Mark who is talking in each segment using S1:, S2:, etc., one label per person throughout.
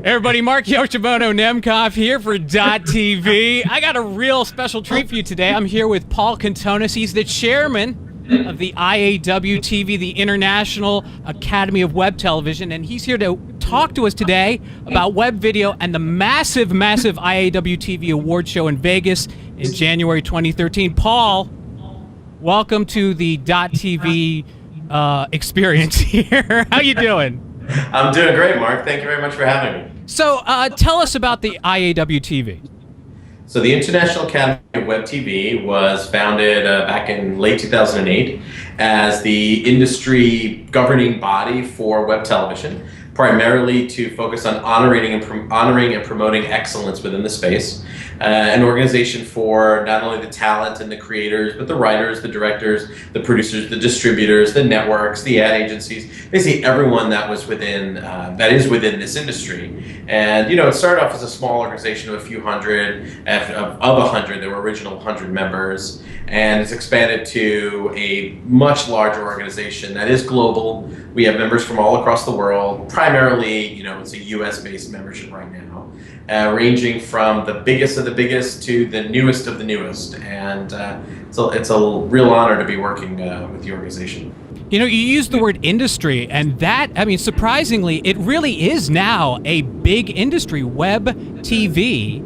S1: Everybody, Mark Yoshimoto Nemkov here for .TV. I got a real special treat for you today. I'm here with Paul Kontonis. He's the chairman of the IAWTV, the International Academy of Web Television, and he's here to talk to us today about web video and the massive IAWTV award show in Vegas in January 2013. Paul, welcome to the .TV experience here. How you doing?
S2: I'm doing great, Mark. Thank you very much for having me.
S1: So tell us about the IAWTV.
S2: So the International Academy of Web TV was founded back in late 2008 as the industry governing body for web television, primarily to focus on honoring and promoting excellence within the space. An organization for not only the talent and the creators, but the writers, the directors, the producers, the distributors, the networks, the ad agencies, basically everyone that was within, that is within this industry. And it started off as a small organization of a few hundred, of 100, there were original 100 members, and it's expanded to a much larger organization that is global. We have members from all across the world. Primarily, it's a US-based membership right now, ranging from the biggest of the biggest to the newest of the newest. And so it's a real honor to be working with the organization.
S1: You used the word industry, and that, surprisingly, it really is now a big industry. Web TV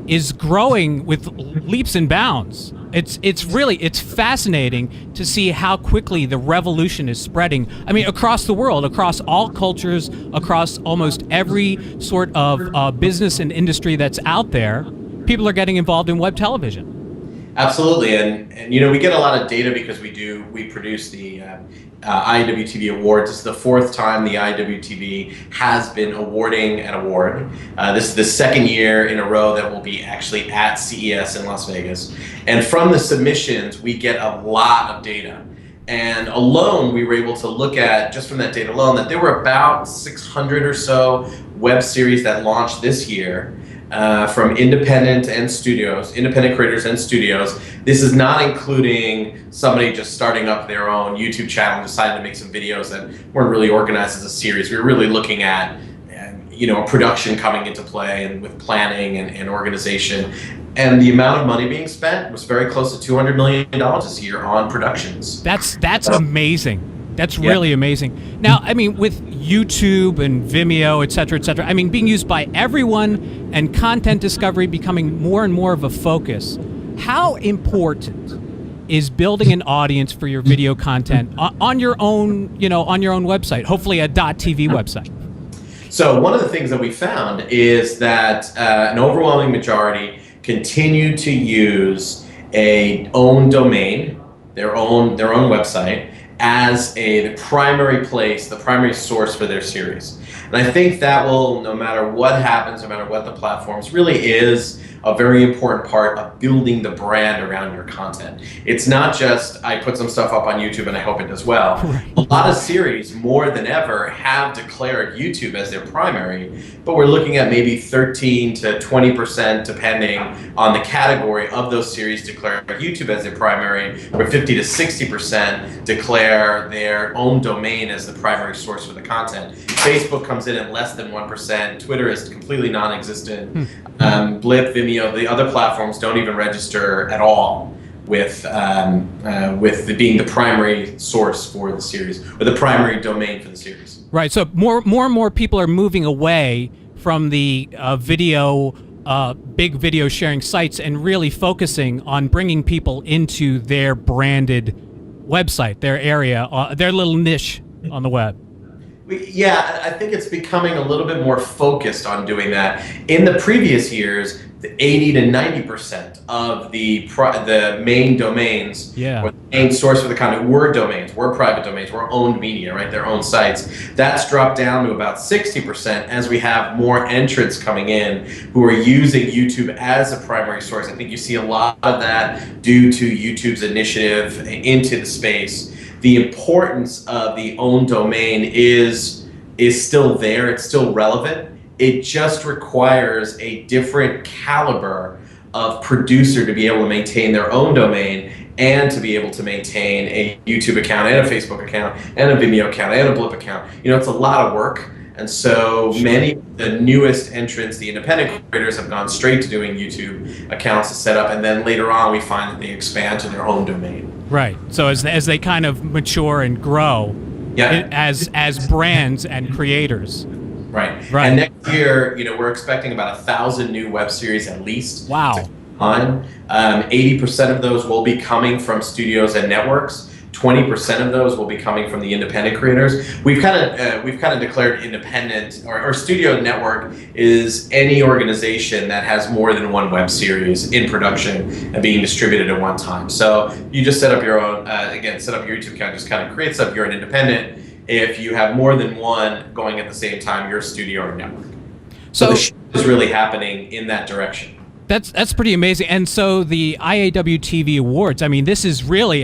S1: is growing with leaps and bounds. It's fascinating to see how quickly the revolution is spreading. Across the world, across all cultures, across almost every sort of business and industry that's out there, people are getting involved in web television.
S2: Absolutely, and we get a lot of data because we produce the IAWTV Awards. This is the fourth time the IAWTV has been awarding an award. This is the second year in a row that we'll be actually at CES in Las Vegas. And from the submissions, we get a lot of data. And alone, we were able to look at, just from that data alone, that there were about 600 or so web series that launched this year. From independent creators and studios. This is not including somebody just starting up their own YouTube channel and deciding to make some videos that weren't really organized as a series. We were really looking at, a production coming into play and with planning and organization. And the amount of money being spent was very close to $200 million this year on productions.
S1: That's amazing. That's really amazing. Now, with YouTube and Vimeo, et cetera, being used by everyone and content discovery becoming more and more of a focus, how important is building an audience for your video content on your own, on your own website, hopefully a .TV website?
S2: So one of the things that we found is that an overwhelming majority continue to use a own domain, their own website, as the primary place, the primary source for their series. And I think that will, no matter what happens, no matter what the platforms, really is a very important part of building the brand around your content. It's not just, I put some stuff up on YouTube and I hope it does well. Right. A lot of series, more than ever, have declared YouTube as their primary, but we're looking at maybe 13 to 20%, depending on the category of those series, declare YouTube as their primary, where 50 to 60% declare their own domain as the primary source for the content. Facebook comes in at less than 1%. Twitter is completely non-existent. Blip, Vimeo, the other platforms don't even register at all with being the primary source for the series, or the primary domain for the series.
S1: Right. So more and more people are moving away from the big video sharing sites and really focusing on bringing people into their branded website, their area, their little niche on the web.
S2: Yeah, I think it's becoming a little bit more focused on doing that. In the previous years, the 80 to 90% of the main domains, or the main source for the content, were domains, were private domains, were owned media, right? Their own sites. That's dropped down to about 60% as we have more entrants coming in who are using YouTube as a primary source. I think you see a lot of that due to YouTube's initiative into the space. The importance of the own domain is still there. It's still relevant. It just requires a different caliber of producer to be able to maintain their own domain and to be able to maintain a YouTube account and a Facebook account and a Vimeo account and a Blip account. It's a lot of work. And so many of the newest entrants, the independent creators, have gone straight to doing YouTube accounts to set up, and then later on we find that they expand to their own domain.
S1: Right. So as they kind of mature and grow, as brands and creators.
S2: Right. And next year, we're expecting about 1,000 new web series at least.
S1: Wow.
S2: 80% of those will be coming from studios and networks. 20% of those will be coming from the independent creators. We've kind of declared independent or studio network is any organization that has more than one web series in production and being distributed at one time. So you just set up your own, set up your YouTube account, just kind of creates up, you're an independent. If you have more than one going at the same time, you're a studio or network. So the shift is really happening in that direction.
S1: That's pretty amazing. And so the IAWTV Awards, I mean, this is really,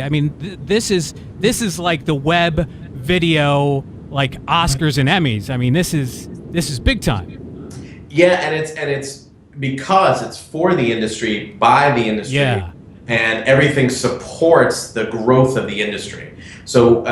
S1: this is like the web video, like Oscars and Emmys. I mean, this is big time.
S2: Yeah, and it's because it's for the industry, by the industry, and everything supports the growth of the industry. So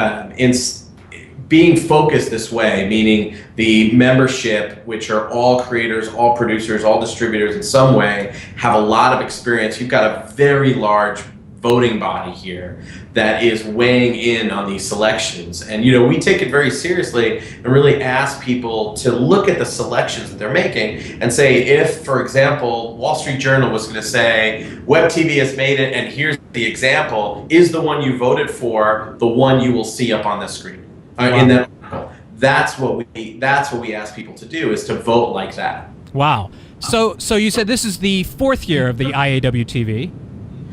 S2: being focused this way, meaning the membership, which are all creators, all producers, all distributors in some way, have a lot of experience. You've got a very large voting body here that is weighing in on these selections. And we take it very seriously and really ask people to look at the selections that they're making and say, if, for example, Wall Street Journal was going to say, Web TV has made it, and here's the example, is the one you voted for the one you will see up on the screen? In that article. That's what we ask people to do, is to vote like that.
S1: Wow. So you said this is the 4th year of the IAWTV,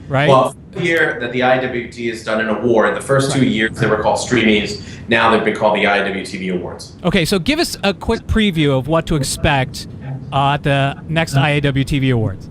S1: right?
S2: Well, the year that the IAWT has done an award. The first 2 years they were called Streamies. Now they've been called the IAWTV Awards.
S1: Okay, so give us a quick preview of what to expect at the next IAWTV Awards.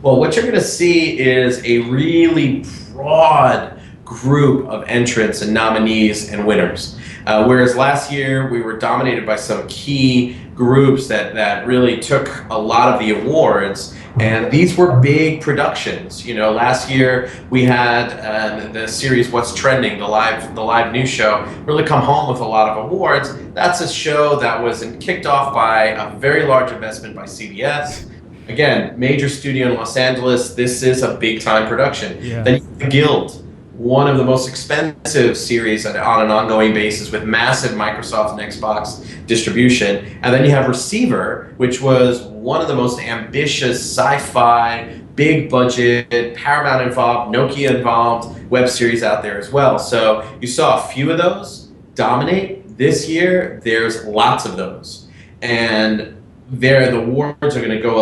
S2: Well, what you're going to see is a really broad group of entrants and nominees and winners. Whereas last year we were dominated by some key groups that really took a lot of the awards, and these were big productions. Last year we had the series What's Trending, the live news show, really come home with a lot of awards. That's a show that was kicked off by a very large investment by CBS. Again, major studio in Los Angeles. This is a big time production.
S1: Yeah.
S2: Then you have The Guild, one of the most expensive series on an ongoing basis with massive Microsoft and Xbox distribution. And then you have Receiver, which was one of the most ambitious sci-fi, big budget, Paramount involved, Nokia involved web series out there as well. So you saw a few of those dominate. This year, there's lots of those. And the awards are going to go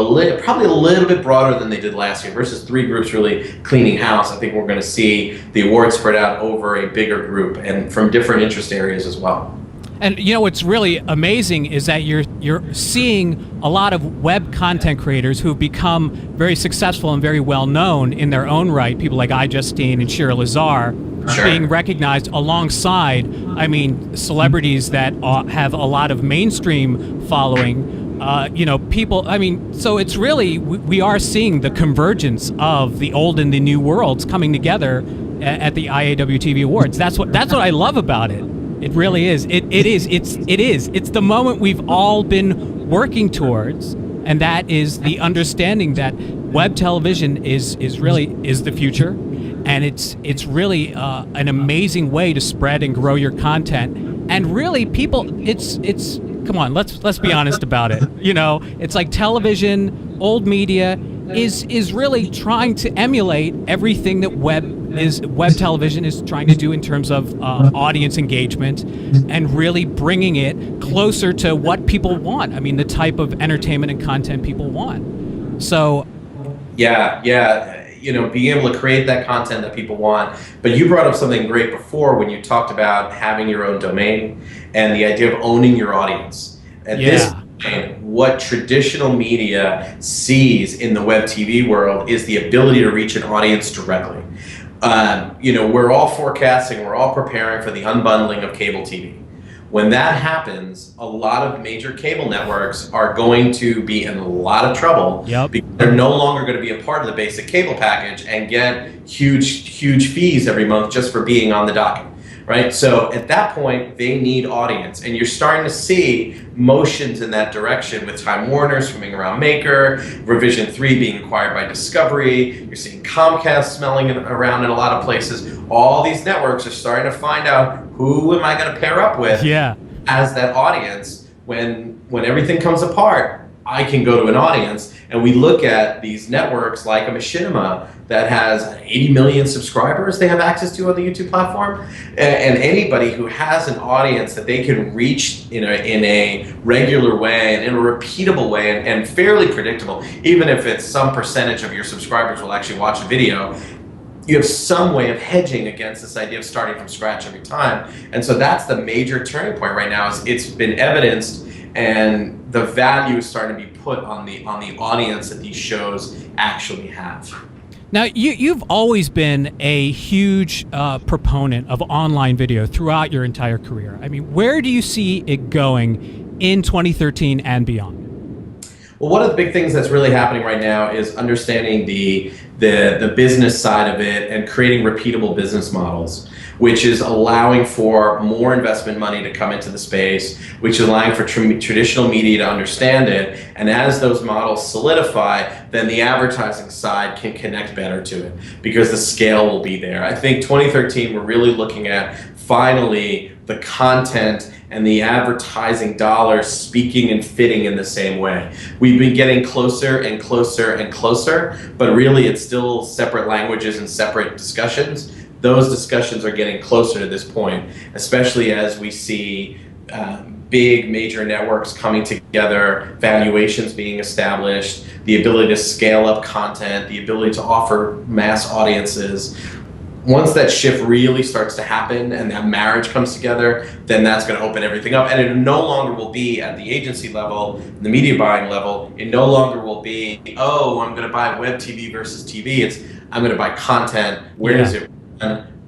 S2: probably a little bit broader than they did last year. Versus 3 groups really cleaning house, I think we're going to see the awards spread out over a bigger group and from different interest areas as well.
S1: And what's really amazing is that you're seeing a lot of web content creators who've become very successful and very well known in their own right. People like iJustine and Shira Lazar being recognized alongside, celebrities that have a lot of mainstream following. People, so it's really, we are seeing the convergence of the old and the new worlds coming together at the IAWTV Awards. That's what I love about it. It really is. It's the moment we've all been working towards, and that is the understanding that web television is the future, and it's really an amazing way to spread and grow your content. And really, people, it's come on, let's be honest about it. It's like television, old media is really trying to emulate everything that web television is trying to do in terms of audience engagement, and really bringing it closer to what people want. The type of entertainment and content people want. So
S2: yeah, being able to create that content that people want. But you brought up something great before when you talked about having your own domain and the idea of owning your audience. And this, what traditional media sees in the web TV world is the ability to reach an audience directly. We're all forecasting, we're all preparing for the unbundling of cable TV. When that happens, a lot of major cable networks are going to be in a lot of trouble because they're no longer going to be a part of the basic cable package and get huge fees every month just for being on the docket. right? So at that point, they need audience. And you're starting to see motions in that direction with Time Warner swimming around Maker, Revision 3 being acquired by Discovery. You're seeing Comcast smelling around in a lot of places. All these networks are starting to find out, who am I going to pair up with as that audience. When everything comes apart, I can go to an audience. And we look at these networks like a Machinima that has 80 million subscribers they have access to on the YouTube platform. And anybody who has an audience that they can reach in a regular way and in a repeatable way and fairly predictable, even if it's some percentage of your subscribers will actually watch a video, you have some way of hedging against this idea of starting from scratch every time. And so that's the major turning point right now. Is it's been evidenced, and the value is starting to be put on the audience that these shows actually have.
S1: Now, you've always been a huge proponent of online video throughout your entire career. I mean, where do you see it going in 2013 and beyond?
S2: Well, one of the big things that's really happening right now is understanding the business side of it and creating repeatable business models, which is allowing for more investment money to come into the space, which is allowing for traditional media to understand it. And as those models solidify, then the advertising side can connect better to it because the scale will be there. I think 2013, we're really looking at finally the content and the advertising dollars speaking and fitting in the same way. We've been getting closer and closer and closer, but really it's still separate languages and separate discussions. Those discussions are getting closer to this point, especially as we see big major networks coming together, valuations being established, the ability to scale up content, the ability to offer mass audiences. Once that shift really starts to happen and that marriage comes together, then that's going to open everything up. And it no longer will be at the agency level, the media buying level. It no longer will be, oh, I'm going to buy web TV versus TV. It's, I'm going to buy content. Where is it?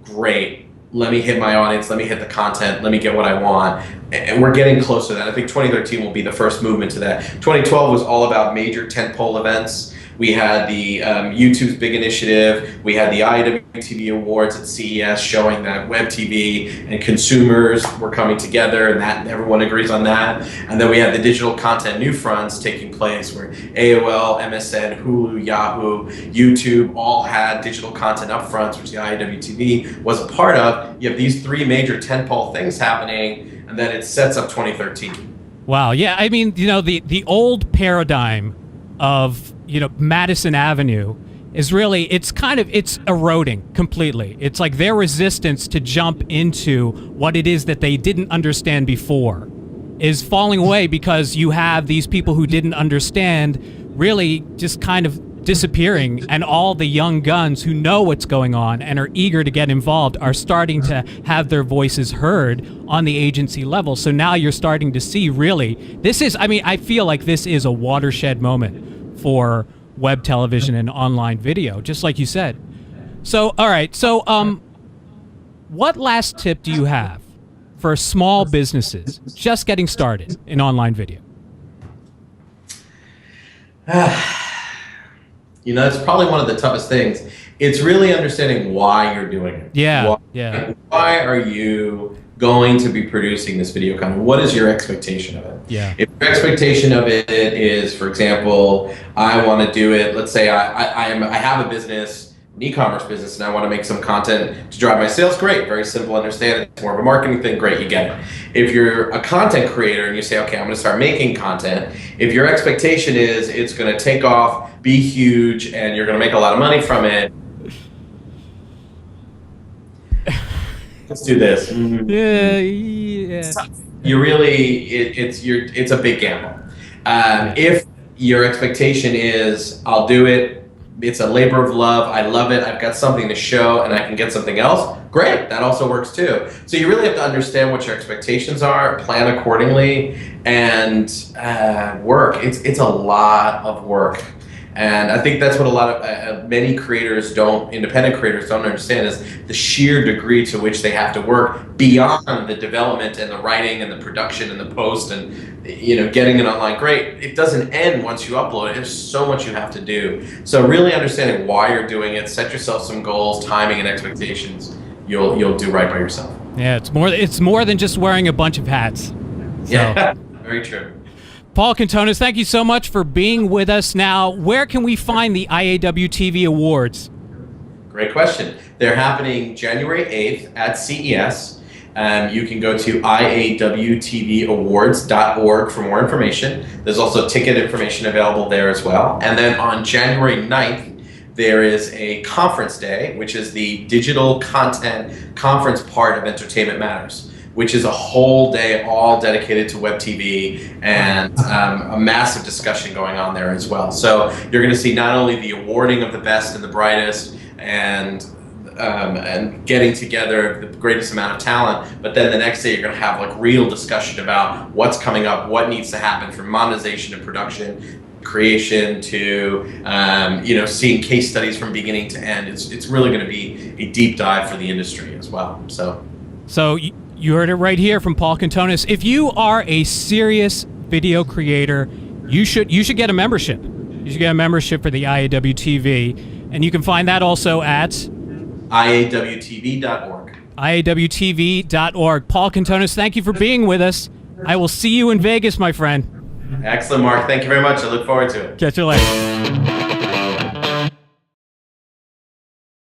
S2: Great. Let me hit my audience. Let me hit the content. Let me get what I want. And we're getting closer to that. I think 2013 will be the first movement to that. 2012 was all about major tentpole events. We had the YouTube's big initiative. We had the IAWTV awards at CES showing that web TV and consumers were coming together, and that everyone agrees on that. And then we had the digital content new fronts taking place where AOL, MSN, Hulu, Yahoo, YouTube all had digital content upfronts, which the IAWTV was a part of. You have these three major tentpole things happening, and then it sets up 2013.
S1: Wow. Yeah. I mean, you know, the old paradigm of, you know, Madison Avenue is really, it's eroding completely. It's like their resistance to jump into what it is that they didn't understand before is falling away because you have these people who didn't understand really just kind of disappearing, and all the young guns who know what's going on and are eager to get involved are starting to have their voices heard on the agency level. So now you're starting to see really, this is, I mean, I feel like this is a watershed moment for web television and online video, just like you said. So, all right. So, what last tip do you have for small businesses just getting started in online video?
S2: You know, it's probably one of the toughest things. It's really understanding why you're doing it.
S1: Yeah.
S2: Why are you going to be producing this video content? What is your expectation of it?
S1: Yeah.
S2: If your expectation of it is, for example, I want to do it, let's say I have a business, an e-commerce business, and I want to make some content to drive my sales, great, very simple, understand it. It's more of a marketing thing, great, you get it. If you're a content creator and you say, okay, I'm going to start making content, if your expectation is it's going to take off, be huge, and you're going to make a lot of money from it, let's do this.
S1: Yeah.
S2: You really, it's a big gamble. If your expectation is, I'll do it, it's a labor of love, I love it, I've got something to show, and I can get something else, great, that also works too. So you really have to understand what your expectations are, plan accordingly, and work. It's a lot of work. And I think that's what a lot of many creators independent creators don't understand, is the sheer degree to which they have to work beyond the development and the writing and the production and the post and, you know, getting it online. Great. It doesn't end once you upload it. There's so much you have to do. So really understanding why you're doing it, set yourself some goals, timing and expectations. You'll do right by yourself.
S1: Yeah, it's more than just wearing a bunch of hats. So.
S2: Yeah, very true.
S1: Paul Kontonis, thank you so much for being with us. Now, where can we find the IAWTV Awards?
S2: Great question. They're happening January 8th at CES. You can go to IAWTVawards.org for more information. There's also ticket information available there as well. And then on January 9th, there is a conference day, which is the digital content conference part of Entertainment Matters, which is a whole day all dedicated to web TV and a massive discussion going on there as well. So you're going to see not only the awarding of the best and the brightest and getting together the greatest amount of talent, but then the next day you're going to have like real discussion about what's coming up, what needs to happen from monetization and production, creation to seeing case studies from beginning to end. It's really going to be a deep dive for the industry as well. So you heard it right here from Paul Kontonis. If you are a serious video creator, you should get a membership. You should get a membership for the IAWTV, and you can find that also at IAWTV.org.
S1: IAWTV.org. Paul Kontonis, thank you for being with us. I will see you in Vegas, my friend.
S2: Excellent, Mark. Thank you very much. I look forward to it.
S1: Catch you later.